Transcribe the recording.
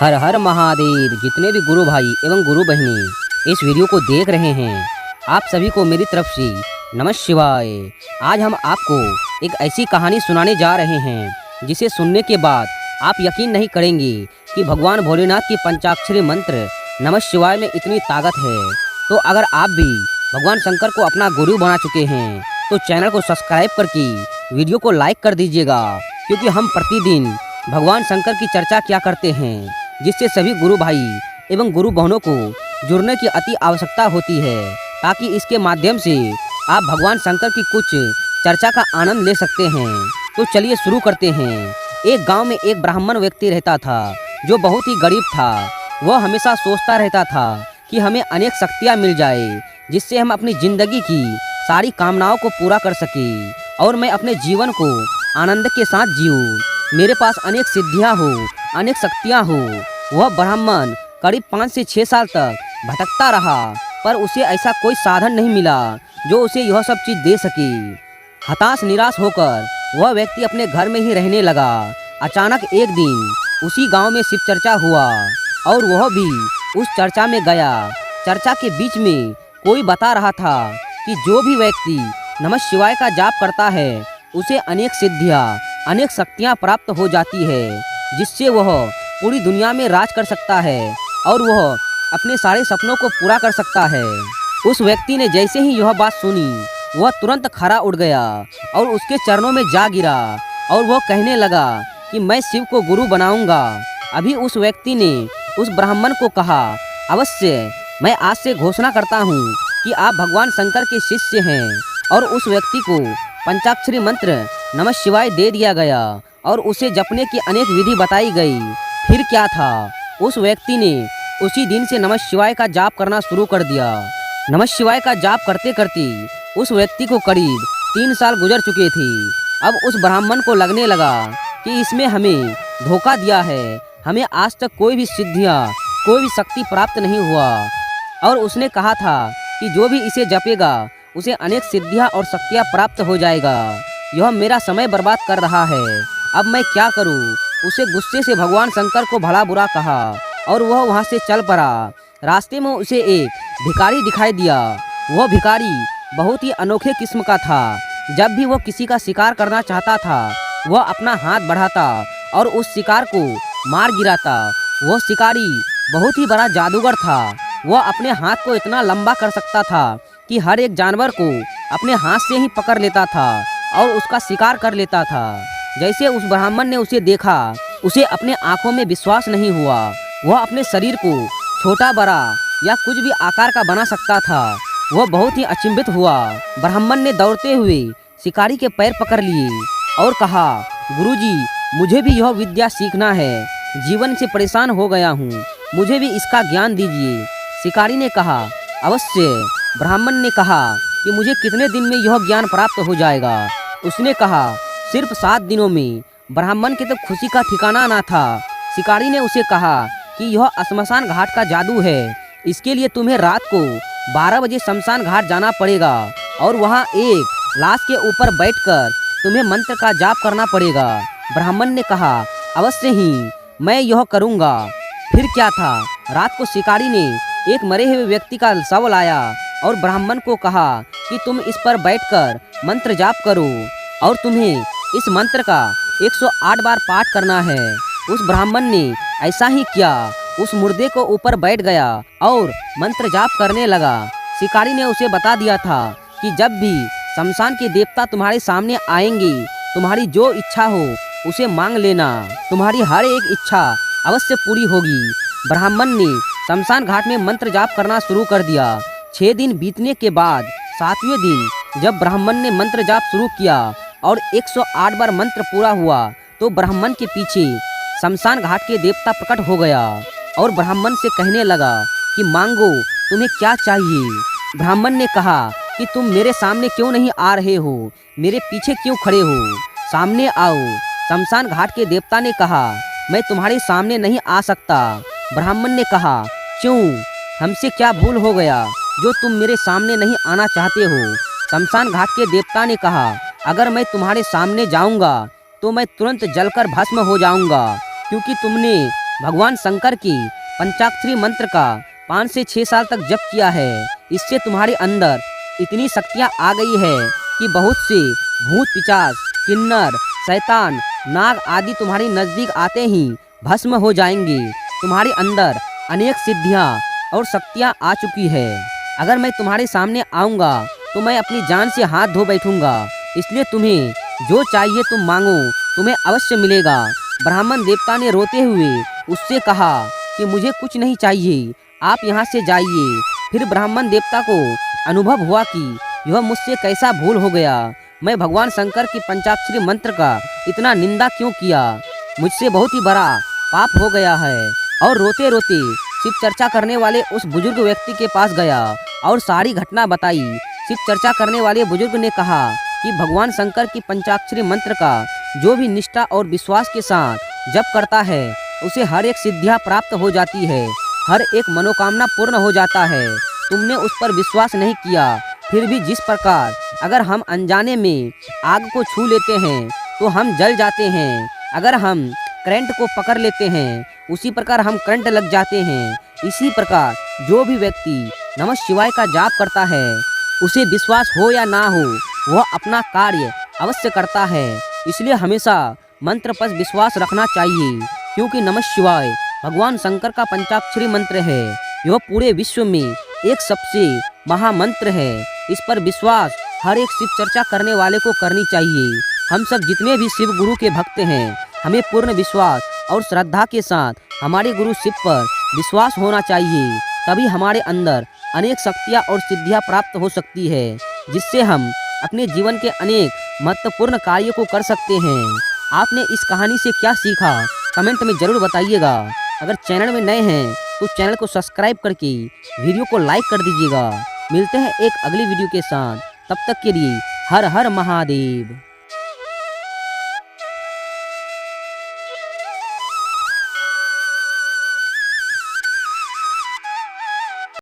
हर हर महादेव। जितने भी गुरु भाई एवं गुरु बहनें इस वीडियो को देख रहे हैं, आप सभी को मेरी तरफ से नमः शिवाय। आज हम आपको एक ऐसी कहानी सुनाने जा रहे हैं जिसे सुनने के बाद आप यकीन नहीं करेंगे कि भगवान भोलेनाथ की पंचाक्षरी मंत्र नमः शिवाय में इतनी ताकत है। तो अगर आप भी भगवान शंकर को अपना गुरु बना चुके हैं तो चैनल को सब्सक्राइब करके वीडियो को लाइक कर दीजिएगा, क्योंकि हम प्रतिदिन भगवान शंकर की चर्चा किया करते हैं, जिससे सभी गुरु भाई एवं गुरु बहनों को जुड़ने की अति आवश्यकता होती है, ताकि इसके माध्यम से आप भगवान शंकर की कुछ चर्चा का आनंद ले सकते हैं। तो चलिए शुरू करते हैं। एक गांव में एक ब्राह्मण व्यक्ति रहता था जो बहुत ही गरीब था। वह हमेशा सोचता रहता था कि हमें अनेक शक्तियाँ मिल जाए, जिससे हम अपनी जिंदगी की सारी कामनाओं को पूरा कर सके और मैं अपने जीवन को आनंद के साथ जीऊँ। मेरे पास अनेक सिद्धियाँ हो, अनेक शक्तियाँ हो। वह ब्राह्मण करीब 5 से 6 साल तक भटकता रहा, पर उसे ऐसा कोई साधन नहीं मिला जो उसे यह सब चीज़ दे सके। हताश निराश होकर वह व्यक्ति अपने घर में ही रहने लगा। अचानक एक दिन उसी गांव में शिव चर्चा हुआ और वह भी उस चर्चा में गया। चर्चा के बीच में कोई बता रहा था कि जो भी व्यक्ति नमः शिवाय का जाप करता है उसे अनेक सिद्धियाँ, अनेक शक्तियाँ प्राप्त हो जाती है, जिससे वह पूरी दुनिया में राज कर सकता है और वह अपने सारे सपनों को पूरा कर सकता है। उस व्यक्ति ने जैसे ही यह बात सुनी, वह तुरंत खड़ा उठ गया और उसके चरणों में जा गिरा और वह कहने लगा कि मैं शिव को गुरु बनाऊंगा। अभी उस व्यक्ति ने उस ब्राह्मण को कहा, अवश्य, मैं आज से घोषणा करता हूँ कि आप भगवान शंकर के शिष्य हैं। और उस व्यक्ति को पंचाक्षरी मंत्र नमः शिवाय दे दिया गया और उसे जपने की अनेक विधि बताई गई। फिर क्या था, उस व्यक्ति ने उसी दिन से नमः शिवाय का जाप करना शुरू कर दिया। नमः शिवाय का जाप करते करते उस व्यक्ति को करीब 3 साल गुजर चुके थे। अब उस ब्राह्मण को लगने लगा कि इसमें हमें धोखा दिया है, हमें आज तक कोई भी सिद्धियाँ, कोई भी शक्ति प्राप्त नहीं हुआ। और उसने कहा था कि जो भी इसे जपेगा उसे अनेक सिद्धियाँ और शक्तियाँ प्राप्त हो जाएगा। यह मेरा समय बर्बाद कर रहा है, अब मैं क्या करूँ। उसे गुस्से से भगवान शंकर को भला बुरा कहा और वह वहाँ से चल पड़ा। रास्ते में उसे एक भिखारी दिखाई दिया। वह भिखारी बहुत ही अनोखे किस्म का था। जब भी वह किसी का शिकार करना चाहता था, वह अपना हाथ बढ़ाता और उस शिकार को मार गिराता। वह शिकारी बहुत ही बड़ा जादूगर था। वह अपने हाथ को इतना लंबा कर सकता था कि हर एक जानवर को अपने हाथ से ही पकड़ लेता था और उसका शिकार कर लेता था। जैसे उस ब्राह्मण ने उसे देखा, उसे अपने आंखों में विश्वास नहीं हुआ। वह अपने शरीर को छोटा बड़ा या कुछ भी आकार का बना सकता था। वह बहुत ही अचंभित हुआ। ब्राह्मण ने दौड़ते हुए शिकारी के पैर पकड़ लिए और कहा, गुरुजी, मुझे भी यह विद्या सीखना है। जीवन से परेशान हो गया हूँ, मुझे भी इसका ज्ञान दीजिए। शिकारी ने कहा, अवश्य। ब्राह्मण ने कहा कि मुझे कितने दिन में यह ज्ञान प्राप्त हो जाएगा। उसने कहा, सिर्फ 7 दिनों में। ब्राह्मण के तो खुशी का ठिकाना ना था। शिकारी ने उसे कहा कि यह श्मशान घाट का जादू है। इसके लिए तुम्हें रात को 12 बजे शमशान घाट जाना पड़ेगा और वहाँ एक लाश के ऊपर बैठकर तुम्हें मंत्र का जाप करना पड़ेगा। ब्राह्मण ने कहा, अवश्य ही, मैं यह करूँगा। फिर क्या था, रात को शिकारी ने एक मरे हुए व्यक्ति का शव लाया और ब्राह्मण को कहा कि तुम इस पर बैठकर मंत्र जाप करो और तुम्हें इस मंत्र का 108 बार पाठ करना है। उस ब्राह्मण ने ऐसा ही किया। उस मुर्दे को ऊपर बैठ गया और मंत्र जाप करने लगा। शिकारी ने उसे बता दिया था कि जब भी शमशान के देवता तुम्हारे सामने आएंगे, तुम्हारी जो इच्छा हो उसे मांग लेना, तुम्हारी हर एक इच्छा अवश्य पूरी होगी। ब्राह्मण ने शमशान घाट में मंत्र जाप करना शुरू कर दिया। 6 दिन बीतने के बाद 7वें दिन जब ब्राह्मण ने मंत्र जाप शुरू किया और 108 बार मंत्र पूरा हुआ, तो ब्राह्मण के पीछे शमशान घाट के देवता प्रकट हो गया और ब्राह्मण से कहने लगा कि मांगो, तुम्हें क्या चाहिए। ब्राह्मण ने कहा कि तुम मेरे सामने क्यों नहीं आ रहे हो, मेरे पीछे क्यों खड़े हो, सामने आओ। शमशान घाट के देवता ने कहा, मैं तुम्हारे सामने नहीं आ सकता। ब्राह्मण ने कहा, क्यों, हमसे क्या भूल हो गया जो तुम मेरे सामने नहीं आना चाहते हो। शमशान घाट के देवता ने कहा, अगर मैं तुम्हारे सामने जाऊंगा तो मैं तुरंत जलकर भस्म हो जाऊंगा, क्योंकि तुमने भगवान शंकर की पंचाक्षरी मंत्र का 5 से 6 साल तक जप किया है। इससे तुम्हारे अंदर इतनी शक्तियाँ आ गई है कि बहुत से भूत पिशाच, किन्नर, शैतान, नाग आदि तुम्हारे नज़दीक आते ही भस्म हो जाएंगे। तुम्हारे अंदर अनेक सिद्धियाँ और शक्तियाँ आ चुकी है। अगर मैं तुम्हारे सामने आऊँगा तो मैं अपनी जान से हाथ धो बैठूंगा। इसलिए तुम्हें जो चाहिए तुम मांगो, तुम्हें अवश्य मिलेगा। ब्राह्मण देवता ने रोते हुए उससे कहा कि मुझे कुछ नहीं चाहिए, आप यहाँ से जाइए। फिर ब्राह्मण देवता को अनुभव हुआ कि यह मुझसे कैसा भूल हो गया। मैं भगवान शंकर की पंचाक्षरी मंत्र का इतना निंदा क्यों किया, मुझसे बहुत ही बड़ा पाप हो गया है। और रोते रोते शिव चर्चा करने वाले उस बुजुर्ग व्यक्ति के पास गया और सारी घटना बताई। शिव चर्चा करने वाले बुजुर्ग ने कहा कि भगवान शंकर की पंचाक्षरी मंत्र का जो भी निष्ठा और विश्वास के साथ जप करता है उसे हर एक सिद्धियाँ प्राप्त हो जाती है, हर एक मनोकामना पूर्ण हो जाता है। तुमने उस पर विश्वास नहीं किया। फिर भी जिस प्रकार अगर हम अनजाने में आग को छू लेते हैं तो हम जल जाते हैं, अगर हम करंट को पकड़ लेते हैं उसी प्रकार हम करंट लग जाते हैं। इसी प्रकार जो भी व्यक्ति नमः शिवाय का जाप करता है उसे विश्वास हो या ना हो वह अपना कार्य अवश्य करता है। इसलिए हमेशा मंत्र पर विश्वास रखना चाहिए, क्योंकि नमः शिवाय भगवान शंकर का पंचाक्षरी मंत्र है। यह पूरे विश्व में एक सबसे महामंत्र है। इस पर विश्वास हर एक शिव चर्चा करने वाले को करनी चाहिए। हम सब जितने भी शिव गुरु के भक्त हैं, हमें पूर्ण विश्वास और श्रद्धा के साथ हमारे गुरु शिव पर विश्वास होना चाहिए। तभी हमारे अंदर अनेक शक्तियाँ और सिद्धियाँ प्राप्त हो सकती है, जिससे हम अपने जीवन के अनेक महत्वपूर्ण कार्य को कर सकते हैं। आपने इस कहानी से क्या सीखा, कमेंट में ज़रूर बताइएगा। अगर चैनल में नए हैं तो चैनल को सब्सक्राइब करके वीडियो को लाइक कर दीजिएगा। मिलते हैं एक अगली वीडियो के साथ, तब तक के लिए हर हर महादेव।